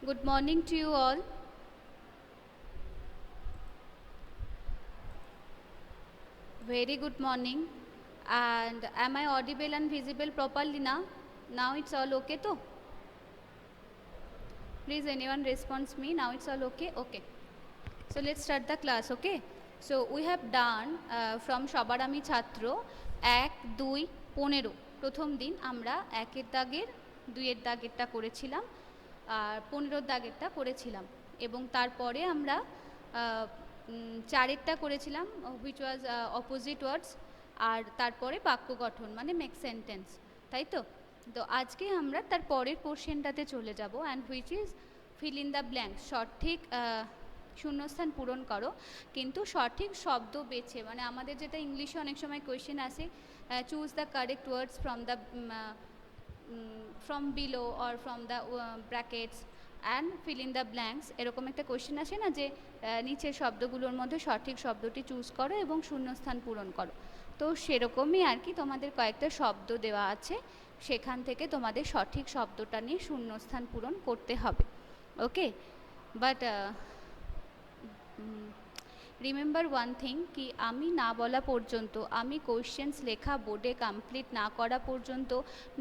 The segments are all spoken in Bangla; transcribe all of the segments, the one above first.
Good morning to you all. Very good morning. And am I audible and visible properly now? Now it's all okay too? Please anyone responds me. Now it's all okay? Okay. So let's start the class, okay? So we have done from সবার আমি ছাত্র 1, 2, 15 প্রথম দিন আমরা 1-এর দাগের 2-এর দাগেরটা করেছিলাম আর 15-এর দাগেরটা করেছিলাম এবং তারপরে আমরা 4-এরটা করেছিলাম which was opposite words আর তারপরে বাক্য গঠন মানে মেক সেন্টেন্স, তাই তো? তো আজকে আমরা তার পরের পোর্শনটাতে চলে যাব and which is fill in the blank, সঠিক শূন্যস্থান পূরণ করো কিন্তু সঠিক শব্দ বেছে, মানে আমাদের যেটা ইংলিশে অনেক সময় কোয়েশ্চেন আসে, choose the correct words from below or from the brackets and fill in the blanks, এরকম একটা কোয়েশ্চেন আসে না যে নিচের শব্দগুলোর মধ্যে সঠিক শব্দটি চুজ করো এবং শূন্যস্থান পূরণ করো। তো সেরকমই আর কি, তোমাদের কয়েকটা শব্দ দেওয়া আছে, সেখান থেকে তোমাদের সঠিক শব্দটা নিয়ে শূন্যস্থান পূরণ করতে হবে, ওকে? বাট রিমেম্বার ওয়ান থিং, কি আমি না বলা পর্যন্ত, আমি কোয়েশ্চেন্স লেখা বোর্ডে কমপ্লিট না করা পর্যন্ত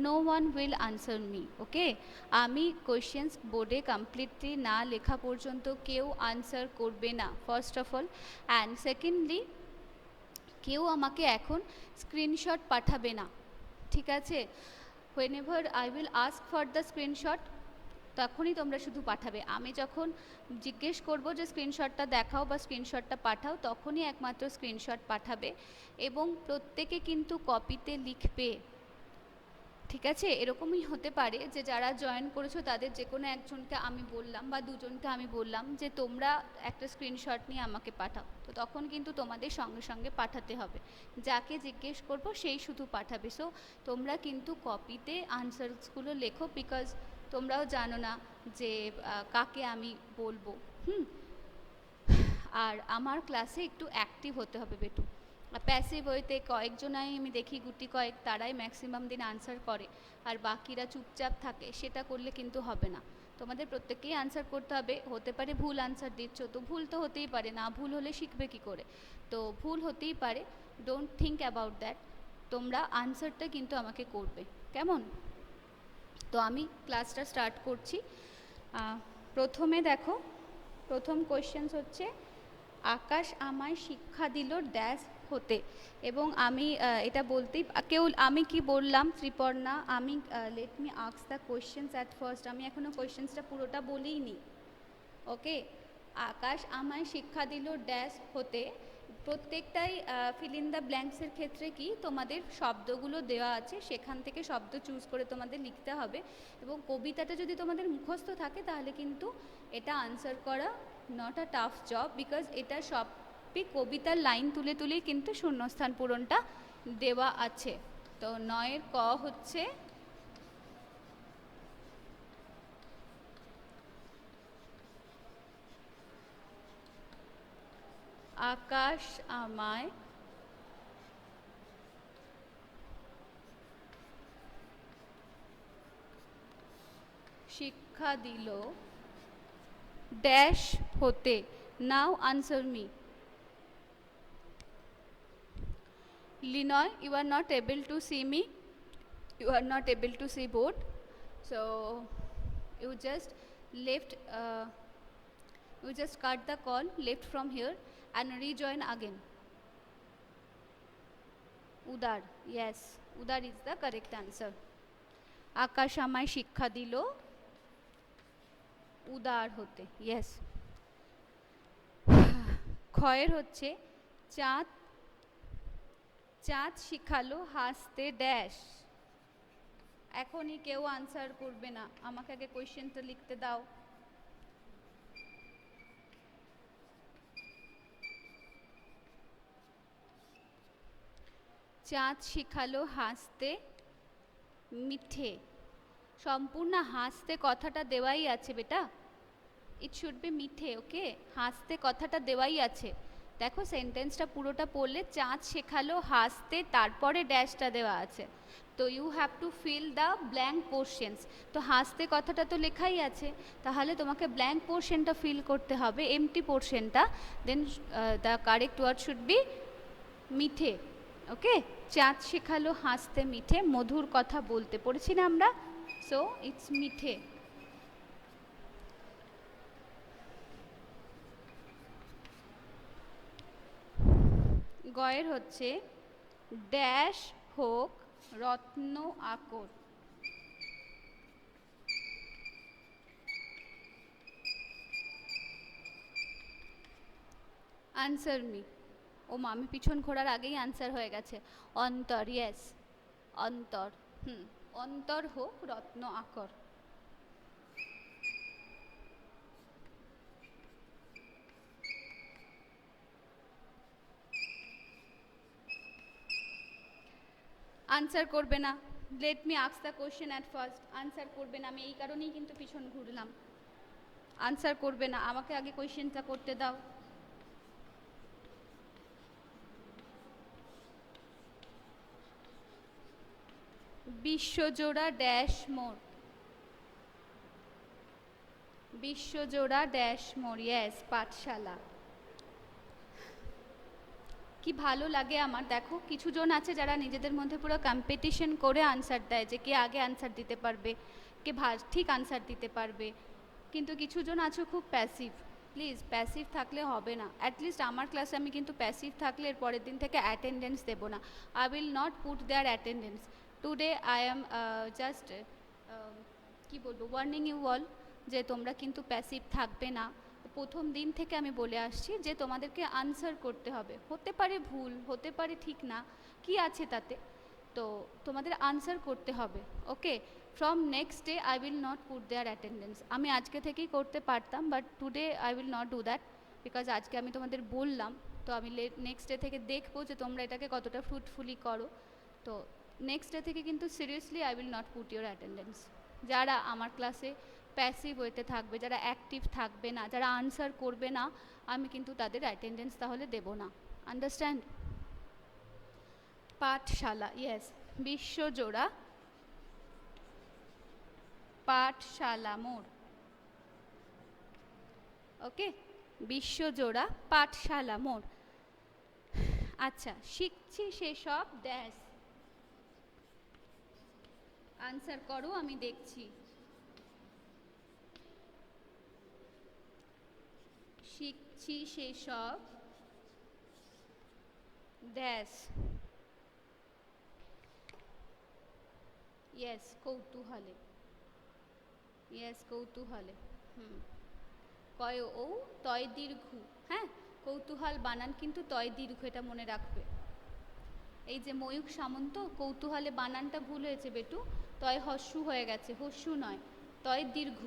no one will answer me, okay? আমি কোয়েশ্চেন্স বোর্ডে কমপ্লিটলি না লেখা পর্যন্ত কেউ আনসার করবে না, first of all. And secondly, কেউ আমাকে এখন স্ক্রিনশট পাঠাবে না, ঠিক আছে? When ever I will ask for the screenshot, তখনই তোমরা শুধু পাঠাবে। আমি যখন জিজ্ঞেস করব যে স্ক্রিনশটটা দেখাও বা স্ক্রিনশটটা পাঠাও, তখনই একমাত্র স্ক্রিনশট পাঠাবে এবং প্রত্যেকে কিন্তু কপিতে লিখবে, ঠিক আছে? এরকমই হতে পারে যে যারা জয়েন করেছো তাদের যে কোনো একজনকে আমি বললাম বা দুজনকে আমি বললাম যে তোমরা একটা স্ক্রিনশট নিয়ে আমাকে পাঠাও, তো তখন কিন্তু তোমাদের সঙ্গে সঙ্গে পাঠাতে হবে। যাকে জিজ্ঞেস করব সেই শুধু পাঠাবে। সো তোমরা কিন্তু কপিতে আনসারসগুলো লেখো, বিকজ তোমরাও জানো না যে কাকে আমি বলবো। আর আমার ক্লাসে একটু অ্যাক্টিভ হতে হবে বেটু। প্যাসিভ ওয়েতে কয়েকজনাই আমি দেখি, গুটি কয়েক, তারাই ম্যাক্সিমাম দিন আনসার করে আর বাকিরা চুপচাপ থাকে, সেটা করলে কিন্তু হবে না। তোমাদের প্রত্যেককেই আনসার করতে হবে। হতে পারে ভুল আনসার দিচ্ছ, তো ভুল তো হতেই পারে, না ভুল হলে শিখবে কী করে? তো ভুল হতেই পারে, ডোন্ট থিঙ্ক অ্যাবাউট দ্যাট। তোমরা আনসারটা কিন্তু আমাকে করবে, কেমন? তো আমি ক্লাসটা স্টার্ট করছি। প্রথমে দেখো, প্রথম কোয়েশ্চেন্স হচ্ছে আকাশ আমায় শিক্ষা দিল ড্যাশ হতে, এবং আমি এটা বলতেই কেউ, আমি কি বললাম ত্রিপর্ণা, আমি let me ask the questions at first, আমি এখনও কোয়েশ্চেন্সটা পুরোটা বলিনি, ওকে? আকাশ আমায় শিক্ষা দিল ড্যাশ হতে, প্রত্যেকটাই ফিল ইন দ্য ব্ল্যাঙ্কসের ক্ষেত্রে কি তোমাদের শব্দগুলো দেওয়া আছে, সেখান থেকে শব্দ চুজ করে তোমাদের লিখতে হবে। এবং কবিতাটা যদি তোমাদের মুখস্থ থাকে তাহলে কিন্তু এটা আনসার করা not a tough job, because এটা সবই কবিতার লাইন তুলে তুলেই কিন্তু শূন্যস্থান পূরণটা দেওয়া আছে। তো 9-এর ক হচ্ছে আকাশ আমায় শিক্ষা দিল ড্যাশ হতে। Now answer me. Linoy, you are not able to see me, you are not able to see board, so you just left, you just cut the call, left from here and rejoin again. Udar, yes, Udar is the correct answer. আকাশ আমায় শিক্ষা দিল উদার হতে, ইয়েস। ক্ষয়ের হচ্ছে চাঁদ চাঁদ শিখালো হাসতে ড্যাশ। এখনই কেউ আনসার করবে না, আমাকে আগে কোয়েশ্চেনটা লিখতে দাও। চাঁদ শিখালো হাসতে মিঠে, সম্পূর্ণ হাসতে কথাটা দেওয়াই আছে বেটা, ইট শুড বি মিঠে, ওকে? হাসতে কথাটা দেওয়াই আছে, দেখো সেন্টেন্সটা পুরোটা পড়লে চাঁদ শেখালো হাসতে, তারপরে ড্যাশটা দেওয়া আছে। তো you have to fill the blank portions. তো হাসতে কথাটা তো লেখাই আছে, তাহলে তোমাকে ব্ল্যাঙ্ক পোর্শনটা ফিল করতে হবে, এমটি পোর্শনটা। Then the correct word should be মিঠে। ওকে, চাঁদ শেখালো হাসতে মিঠে, মধুর কথা বলতে, পড়েছি না আমরা? সো ইটস মিঠে। গয়ের হচ্ছে ড্যাশ হোক রত্ন আকর। Answer me. ও মা, আমি পিছন ঘোরার আগেই আনসার হয়ে গেছে। অন্তর, ইয়েস, অন্তর। অন্তর হোক রত্ন আকর। আনসার করবে না। Let me ask the question at first. Answer করবে না, আমি এই কারণেই কিন্তু পিছন ঘুরলাম। আনসার করবে না, আমাকে আগে কোয়েশ্চেনটা করতে দাও। বিশ্বজোড়া ড্যাশ মোড়। বিশ্বজোড়া ড্যাশ মোড়, ইয়েস, পাঠশালা। কি ভালো লাগে আমার, দেখো কিছু জন আছে যারা নিজেদের মধ্যে পুরো কম্পিটিশন করে আনসার দেয়, যে কে আগে আনসার দিতে পারবে, কে ঠিক আনসার দিতে পারবে। কিন্তু কিছু জন আছো খুব প্যাসিভ। প্লিজ প্যাসিভ থাকলে হবে না। অ্যাটলিস্ট আমার ক্লাসে আমি কিন্তু প্যাসিভ থাকলে এর পরের দিন থেকে অ্যাটেন্ডেন্স দেবো না। I will not put their attendance. Today I am just কী বলবো, ওয়ার্নিং ইউ অল, যে তোমরা কিন্তু প্যাসিভ থাকবে না। প্রথম দিন থেকে আমি বলে আসছি যে তোমাদেরকে আনসার করতে হবে, হতে পারে ভুল, হতে পারে ঠিক না, কি আছে তাতে। তো তোমাদের আনসার করতে হবে। Okay, from next day I will not put their attendance. আমি আজকে থেকেই করতে পারতাম, but today I will not do that, because আজকে আমি তোমাদের বললাম। তো আমি নেক্সট ডে থেকে দেখবো যে তোমরা এটাকে কতটা ফ্রুটফুলি করো। তো নেক্সট ডে থেকে কিন্তু seriously I will not put your attendance. যারা আমার ক্লাসে প্যাসিভ হইতে থাকবে, যারা অ্যাক্টিভ থাকবে না, যারা আনসার করবে না, আমি কিন্তু তাদের অ্যাটেন্ডেন্স তাহলে দেব না। আন্ডারস্ট্যান্ড? পাঠশালা, ইয়েস, বিশ্বজোড়া পাঠশালা মোড়। ওকে, বিশ্বজোড়া পাঠশালা মোড়। আচ্ছা, শিখছি সেসব ড্যাশ। আনসার করো, আমি দেখছি। শিখছি সেসব ড্যাশ। ইয়েস, কৌতূহলে। ইয়েস, কৌতূহলে। কয় ও তয় দীর্ঘ। হ্যাঁ, কৌতূহল বানান কিন্তু তয় দীর্ঘ, এটা মনে রাখবে। এই যে ময়ূখ সামন্ত, কৌতূহলে বানানটা ভুল হয়েছে বেটু, তয় হস্যু হয়ে গেছে, হস্যু নয়, তয় দীর্ঘ।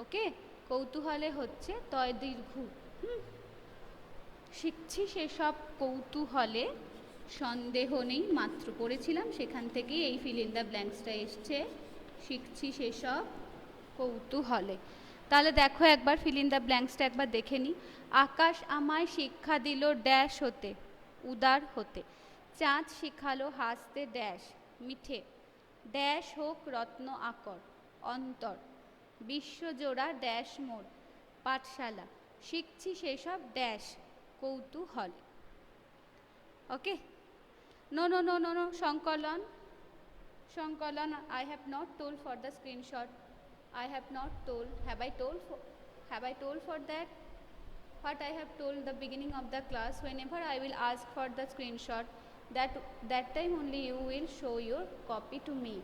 ওকে, কৌতূহলে হচ্ছে তয় দীর্ঘ। শিখছি সেসব কৌতূহলে, সন্দেহ নেই, মাত্র পড়েছিলাম, সেখান থেকেই এই ফিল ইন দ্য ব্ল্যাঙ্কসটা এসছে। শিখছি সেসব কৌতূহলে। তাহলে দেখো একবার ফিল ইন দ্য ব্ল্যাঙ্কসটা একবার দেখে নিই। আকাশ আমায় শিক্ষা দিল ড্যাশ হতে, উদার হতে। চাঁদ শিখালো হাসতে ড্যাশ মিঠে, ড্যাশ হোক রত্ন আকর অন্তর। বিশ্বজোড়া ড্যাশ মোড় পাঠশালা, শিখছি সেসব ড্যাশ কৌতূহল। Okay, no no no no no, সংকলন, সংকলন, I have not told for the screenshot. I have not told. Have I told for that? What I have told the beginning of the class, whenever I will ask for the screenshot, that time only you will show your copy to me.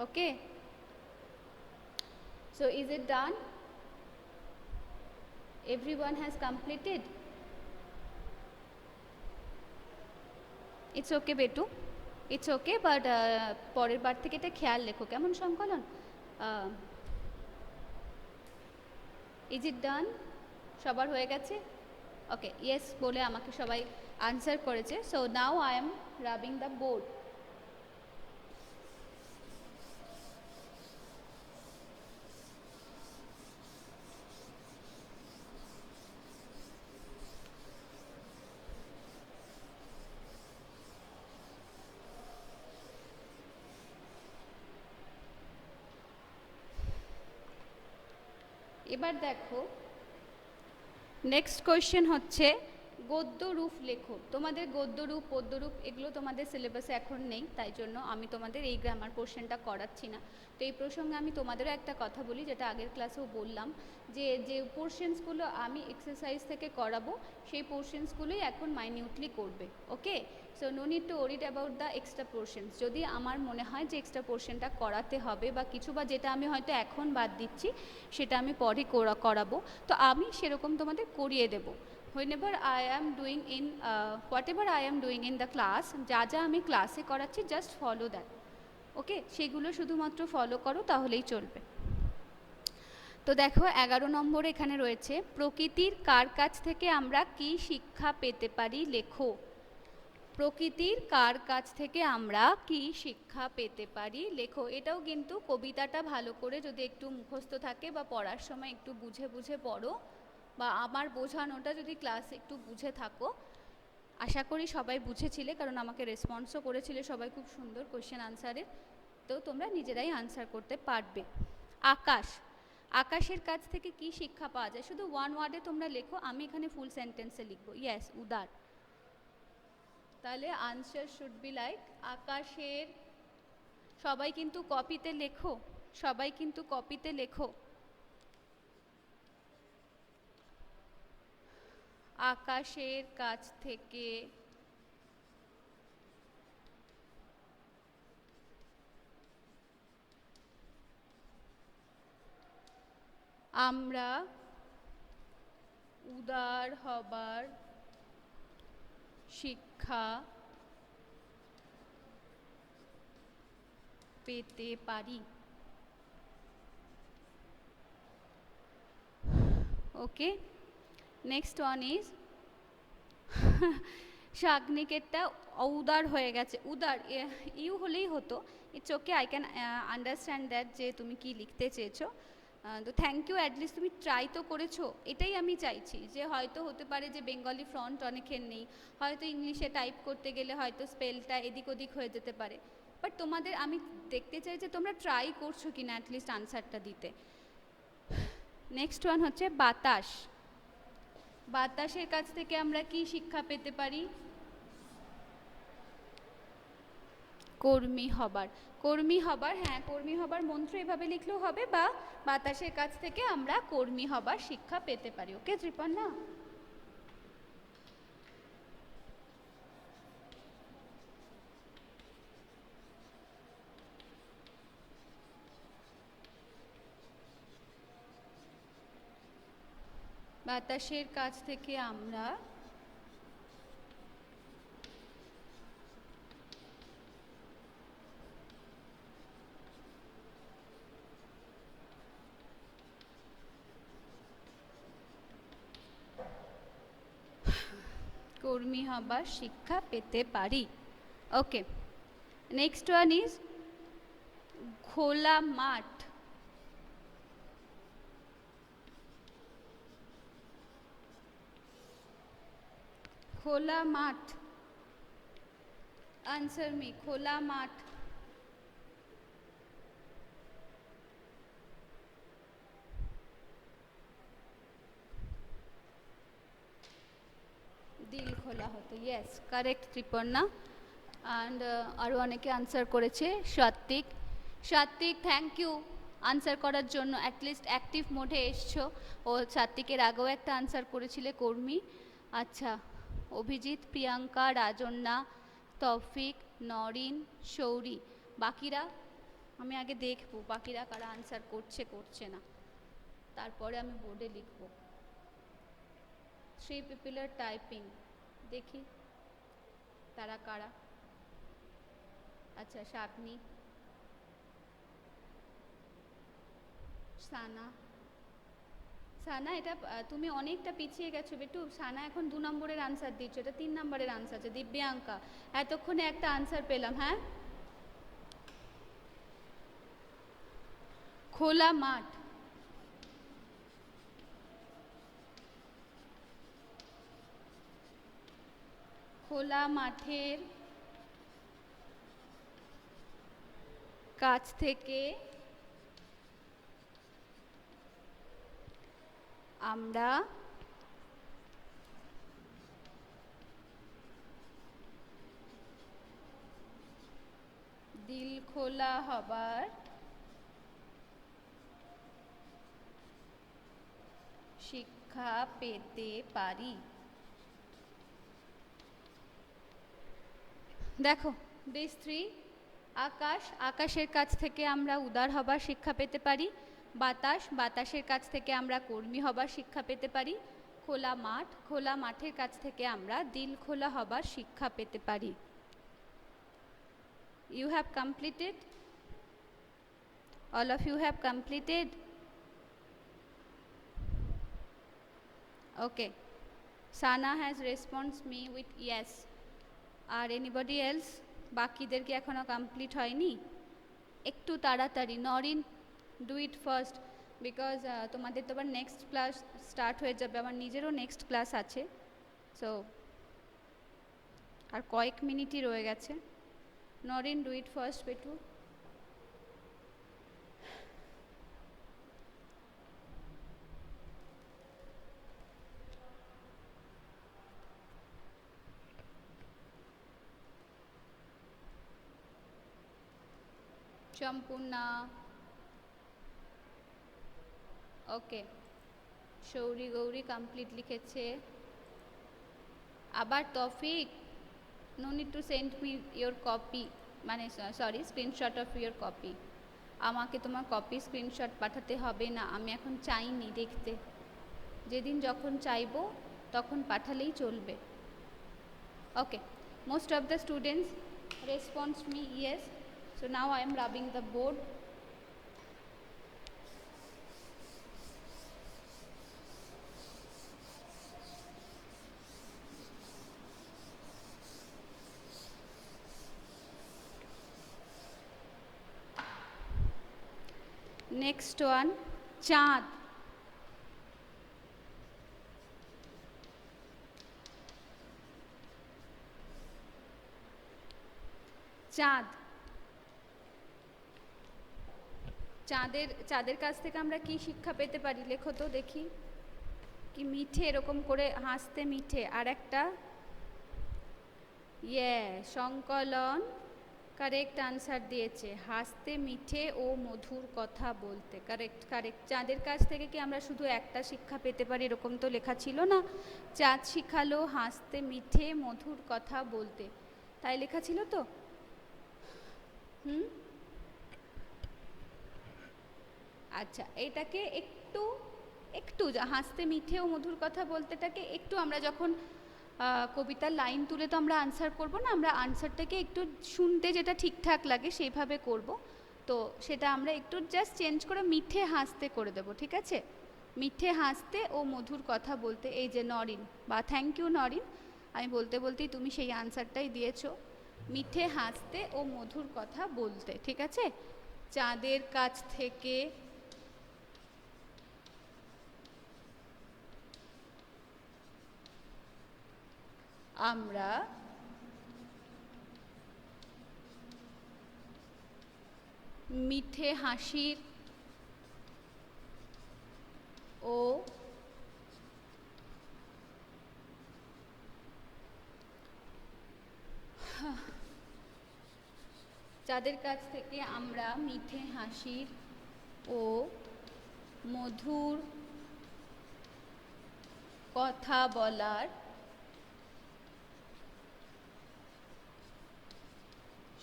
Okay, so is it done? Everyone has completed? It's okay বেটু, ইটস ওকে, বাট পরের বার থেকে এটা খেয়াল রেখো, কেমন সংকলন? ইজ ইট ডান? সবার হয়ে গেছে? ওকে, ইয়েস বলে আমাকে সবাই আনসার করেছে। So now I am rubbing the board. এবার দেখো নেক্সট কোয়েশ্চেন হচ্ছে গদ্যরূপ লেখো। তোমাদের গদ্যরূপ পদ্যরূপ এগুলো তোমাদের সিলেবাসে এখন নেই, তাই জন্য আমি তোমাদের এই গ্রামার পোর্শনটা করাচ্ছি না। তো এই প্রসঙ্গে আমি তোমাদেরও একটা কথা বলি, যেটা আগের ক্লাসেও বললাম, যে যে পোর্শনসগুলো আমি এক্সারসাইজ থেকে করাবো সেই পোর্শনসগুলোই এখন মাইনিউটলি করবে। Okay, so no need to worried about the extra portions. যদি আমার মনে হয় যে এক্সট্রা পোর্শনটা করাতে হবে বা কিছু, বা যেটা আমি হয়তো এখন বাদ দিচ্ছি সেটা আমি পরে করাবো, তো আমি সেরকম তোমাদের করিয়ে দেবো। whenever I am doing in whatever I am doing in the class, যা যা আমি ক্লাসে করাচ্ছি জাস্ট ফলো দ্যাট। ওকে, সেগুলো শুধুমাত্র ফলো করো তাহলেই চলবে। তো দেখো 11 নম্বরে এখানে রয়েছে প্রকৃতির কার কাছ থেকে আমরা কি শিক্ষা পেতে পারি লেখো। প্রকৃতির কার কাছ থেকে আমরা কি শিক্ষা পেতে পারি লেখো। এটাও কিন্তু কবিতাটা ভালো করে যদি একটু মুখস্থ থাকে বা পড়ার সময় একটু বুঝে বুঝে পড়ো, বা আমার বোঝানোটা যদি ক্লাসে একটু বুঝে থাকো, আশা করি সবাই বুঝেছিলে, কারণ আমাকে রেসপন্সও করেছিলে সবাই খুব সুন্দর কোয়েশ্চেন আনসারের, তো তোমরা নিজেরাই আনসার করতে পারবে। আকাশ, আকাশের কাছ থেকে কি শিক্ষা পাওয়া যায়, শুধু ওয়ান ওয়ার্ডে তোমরা লেখো, আমি এখানে ফুল সেন্টেন্সে লিখবো। ইয়েস, উদার। তাহলে আনসার শুড বি লাইক আকাশের, সবাই কিন্তু কপিতে লেখো, সবাই কিন্তু কপিতে লেখো। আকাশের কাছ থেকে আমরা উদার হবার শিক্ষা পেতে পারি। ওকে, নেক্সট ওয়ান ইজ শাগনিকেরটা উদার হয়ে গেছে, উদার ইউ হলেই হতো। It's okay, I can understand that যে তুমি কি লিখতে চেয়েছো। তো থ্যাংক ইউ, অ্যাটলিস্ট তুমি ট্রাই তো করেছো, এটাই আমি চাইছি। যে হয়তো হতে পারে যে বেঙ্গলি ফ্রন্ট অনেকের নেই, হয়তো ইংলিশে টাইপ করতে গেলে হয়তো স্পেলটা এদিক ওদিক হয়ে যেতে পারে, বাট তোমাদের আমি দেখতে চাই যে তোমরা ট্রাই করছো কিনা অ্যাটলিস্ট আনসারটা দিতে। নেক্সট ওয়ান হচ্ছে বাতাস। বাতাসের কাছ থেকে আমরা কি শিক্ষা পেতে পারি। কর্মী হবার, কর্মী হবার, হ্যাঁ কর্মী হবার মন্ত্র এভাবে লিখলেও হবে, বা বাতাসের কাছ থেকে আমরা কর্মী হবার শিক্ষা পেতে পারি। ওকে ত্রিপর্ণা, বাতাসের কাছ থেকে আমরা কর্মী হবার শিক্ষা পেতে পারি। ওকে, নেক্সট ওয়ান ইজ খোলা মাঠ। খোলা মাঠ, আনসার মি, খোলা মাঠ। দিল খোলা হতো, ইয়েস কারেক্ট ত্রিপর্ণা। অ্যান্ড আরও অনেকে আনসার করেছে। সাত্বিক, সাত্বিক থ্যাংক ইউ আনসার করার জন্য, অ্যাটলিস্ট অ্যাক্টিভ মোডে এসছো। ও সাত্বিকের আগেও একটা আনসার করেছিলে কর্মী। আচ্ছা, অভিজিৎ, প্রিয়াঙ্কা, রাজন্যা, তৌফিক, নরিন, শৌরি, বাকিরা আমি আগে দেখবো বাকিরা কারা আনসার করছে করছে না, তারপরে আমি বোর্ডে লিখব। 3 people are typing, দেখি তারা কারা। আচ্ছা, শাপনি, সানা, সানা এটা তুমি অনেকটা পিছিয়ে গেছো বেটু। সানা এখন 2 নম্বরের আনসার দিচ্ছ, এটা 3 নম্বরের আনসার আছে। দিব্যাঙ্কা, এতক্ষণে একটা আনসার পেলাম। হ্যাঁ, খোলা মাঠ, খোলা মাঠের কাছ থেকে আমরা দিল খোলা হবার শিক্ষা পেতে পারি। দেখো দিস থ্রি, আকাশ, আকাশের কাছ থেকে আমরা উদার হবার শিক্ষা পেতে পারি। বাতাস, বাতাসের কাছ থেকে আমরা কর্মী হবার শিক্ষা পেতে পারি। খোলা মাঠ, খোলা মাঠের কাছ থেকে আমরা দিল খোলা হবার শিক্ষা পেতে পারি। You have completed? All of you have completed? Okay. Sana has responded me with yes. R anybody else? বাকিদের কি এখনো কমপ্লিট হয়নি? একটু তাড়াতাড়ি। Norin, do it first, because তোমাদের তো আবার নেক্সট ক্লাস স্টার্ট হয়ে যাবে, আমার নিজেরও নেক্সট ক্লাস আছে। সো আর কয়েক মিনিটই রয়ে গেছে। নরিন, ডু ইট ফার্স্ট বেটু। সম্পূর্ণা, ওকে। সৌরি গৌরী কমপ্লিট লিখেছে। আবার Taufiq, no need to send me your copy, মানে sorry screenshot of your copy. আমাকে তোমার কপি স্ক্রিনশট পাঠাতে হবে না, আমি এখন চাইনি দেখতে। যেদিন যখন চাইবো তখন পাঠালেই চলবে। Okay, most of the students response me yes. So now I am rubbing the board. Next one, চাঁদ। চাঁদ, চাঁদের কাছ থেকে আমরা কি শিক্ষা পেতে পারি লেখো তো দেখি। কি মিঠে, এরকম করে হাসতে মিঠে। আর একটা সংকলন কারেক্ট আনসার দিয়েছে, হাসতে মিঠে ও মধুর কথা বলতে। Correct correct. চাঁদের কাছ থেকে কি আমরা শুধু একটা শিক্ষা পেতে পারি এরকম তো লেখা ছিল না। চাঁদ শিখালো হাসতে মিঠে মধুর কথা বলতে, তাই লেখা ছিল তো। আচ্ছা, এটাকে একটু একটু হাসতে মিঠে ও মধুর কথা বলতেটাকে একটু আমরা যখন কবিতার লাইন তুলে তো আমরা আনসার করব না, আমরা আনসারটাকে একটু শুনতে যেটা ঠিকঠাক লাগে সেইভাবে করব। তো সেটা আমরা একটু জাস্ট চেঞ্জ করে মিঠে হাসতে করে দেব, ঠিক আছে? মিঠে হাসতে ও মধুর কথা বলতে। এই যে নরিন, বা থ্যাংক ইউ নরিন, আমি বলতে বলতেই তুমি সেই আনসারটাই দিয়েছো। মিঠে হাসতে ও মধুর কথা বলতে, ঠিক আছে? চাঁদের কাছ থেকে আমরা মিঠে হাসির ও যাদের কাছ থেকে আমরা মিঠে হাসির ও মধুর কথা বলার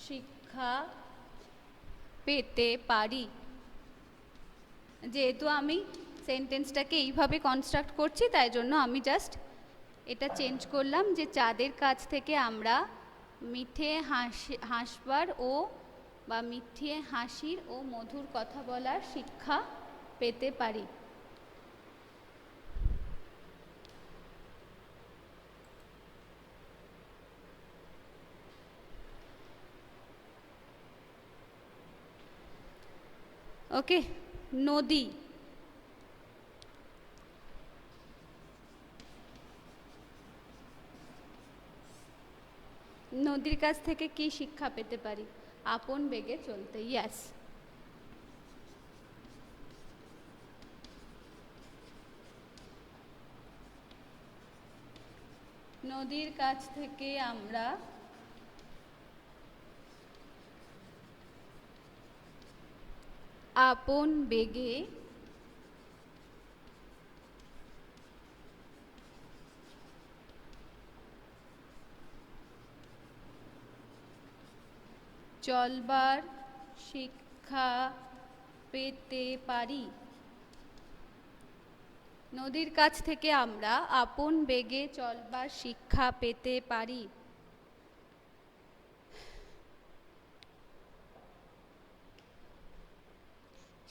শিক্ষা পেতে পারি। যেহেতু আমি সেন্টেন্সটাকে এইভাবে কনস্ট্রাক্ট করছি তাই জন্য আমি জাস্ট এটা চেঞ্জ করলাম যে চাঁদের কাছ থেকে আমরা মিঠে হাসবার ও বা মিঠে হাসির ও মধুর কথা বলার শিক্ষা পেতে পারি। ওকে, নদী। নদীর কাছ থেকে কি শিক্ষা পেতে পারি? আপন বেগে চলতে। ইয়েস। নদীর কাছ থেকে আমরা আপন বেগে চলবার শিক্ষা পেতে পারি। নদীর কাছ থেকে আমরা আপন বেগে চলবার শিক্ষা পেতে পারি।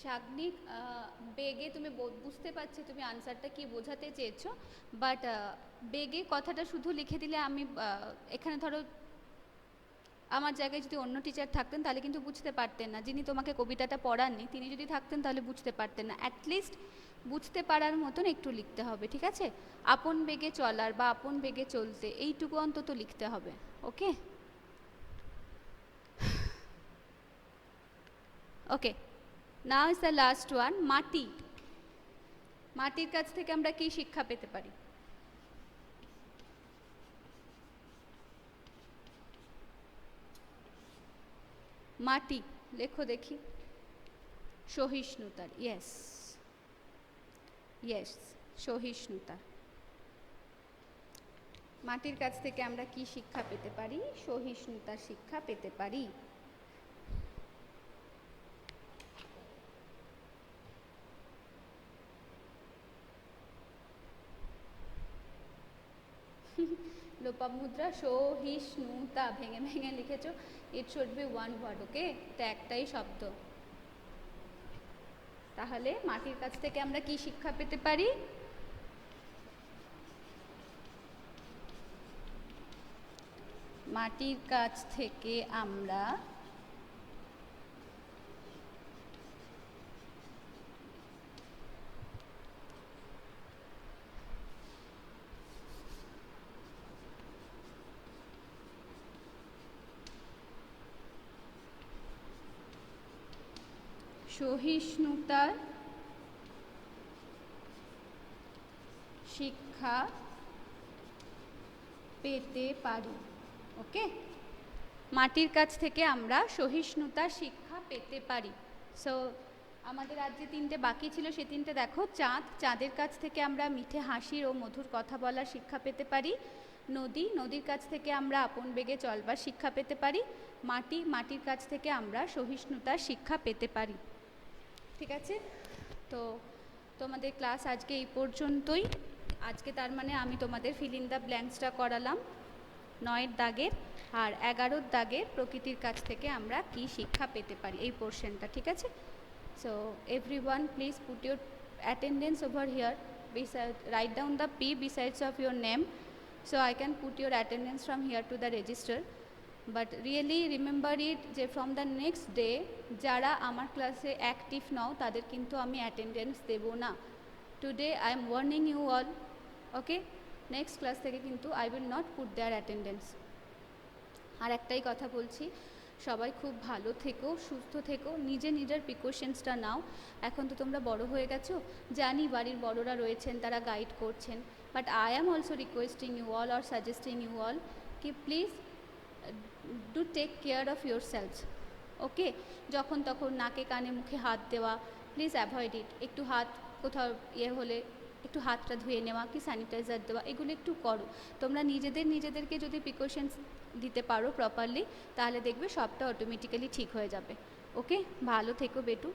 শাগনিক, বেগে তুমি বুঝতে পারছি তুমি আনসারটা কি বোঝাতে চেয়েছো, বাট বেগে কথাটা শুধু লিখে দিলে আমি এখানে ধরো আমার জায়গায় যদি অন্য টিচার থাকতেন তাহলে কিন্তু বুঝতে পারতেন না, যিনি তোমাকে কবিতাটা পড়াননি তিনি যদি থাকতেন তাহলে বুঝতে পারতেন না। অ্যাটলিস্ট বুঝতে পারার মতন একটু লিখতে হবে, ঠিক আছে? আপন বেগে চলার বা আপন বেগে চলতে এইটুকু অন্তত লিখতে হবে। Okay okay, now is the last one, মাটি। মাটির কাছ থেকে আমরা কি শিক্ষা পেতে পারি? মাটি লেখো দেখি। সহিষ্ণুতার, ইয়েস ইয়েস, সহিষ্ণুতা। মাটির কাছ থেকে আমরা কি শিক্ষা পেতে পারি? সহিষ্ণুতার শিক্ষা পেতে পারি। লোপামুদ্রা, সহিষ্ণুতা ভেঙে ভেঙে লিখেছো। It should be one word, okay? এটা একটাই শব্দ। তাহলে মাটির কাছ থেকে আমরা কি শিক্ষা পেতে পারি? মাটির কাছ থেকে আমরা সহিষ্ণুতার শিক্ষা পেতে পারি। ওকে, মাটির কাছ থেকে আমরা সহিষ্ণুতার শিক্ষা পেতে পারি। সো আমাদের আজ যে তিনটে বাকি ছিল সে তিনটে দেখো। চাঁদ, চাঁদের কাছ থেকে আমরা মিঠে হাসির ও মধুর কথা বলার শিক্ষা পেতে পারি। নদী, নদীর কাছ থেকে আমরা আপন বেগে চলবার শিক্ষা পেতে পারি। মাটি, মাটির কাছ থেকে আমরা সহিষ্ণুতার শিক্ষা পেতে পারি। ঠিক আছে, তো তোমাদের ক্লাস আজকে এই পর্যন্তই। আজকে তার মানে আমি তোমাদের ফিল ইন দ্য ব্ল্যাঙ্কসটা করালাম 9 দাগের আর 11 দাগের প্রকৃতির কাছ থেকে আমরা কি শিক্ষা পেতে পারি এই পোর্শনটা, ঠিক আছে? So everyone please put your attendance over here, write down the P besides of your name so I can put your attendance from here to the register. But really remember it যে ফ্রম দ্য নেক্সট ডে যারা আমার ক্লাসে অ্যাক্টিভ নও তাদের কিন্তু আমি অ্যাটেন্ডেন্স দেবো না। Today I am warning you all, okay? Next class থেকে কিন্তু I will not put their attendance. আর একটাই কথা বলছি, সবাই খুব ভালো থেকো, সুস্থ থেকো, নিজের প্রিকশনসটা নাও। এখন তো তোমরা বড় হয়ে গেছো, জানি বাড়ির বড়রা রয়েছেন তারা গাইড করছেন, but I am also requesting you all or suggesting you all কি please do take care of your selfs. Okay, যখন তখন নাকে কানে মুখে হাত দেওয়া প্লিজ অ্যাভয়েড ইট। একটু হাত কোথাও হলে একটু হাতটা ধুয়ে নেওয়া কি স্যানিটাইজার দেওয়া, এগুলো একটু করো। তোমরা নিজেদেরকে যদি প্রিকশনস দিতে পারো প্রপারলি তাহলে দেখবে সবটা অটোমেটিক্যালি ঠিক হয়ে যাবে। ওকে, ভালো থেকো বেটু,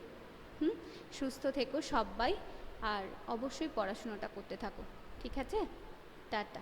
সুস্থ থেকো সবাই, আর অবশ্যই পড়াশোনাটা করতে থাকো, ঠিক আছে? টাটা।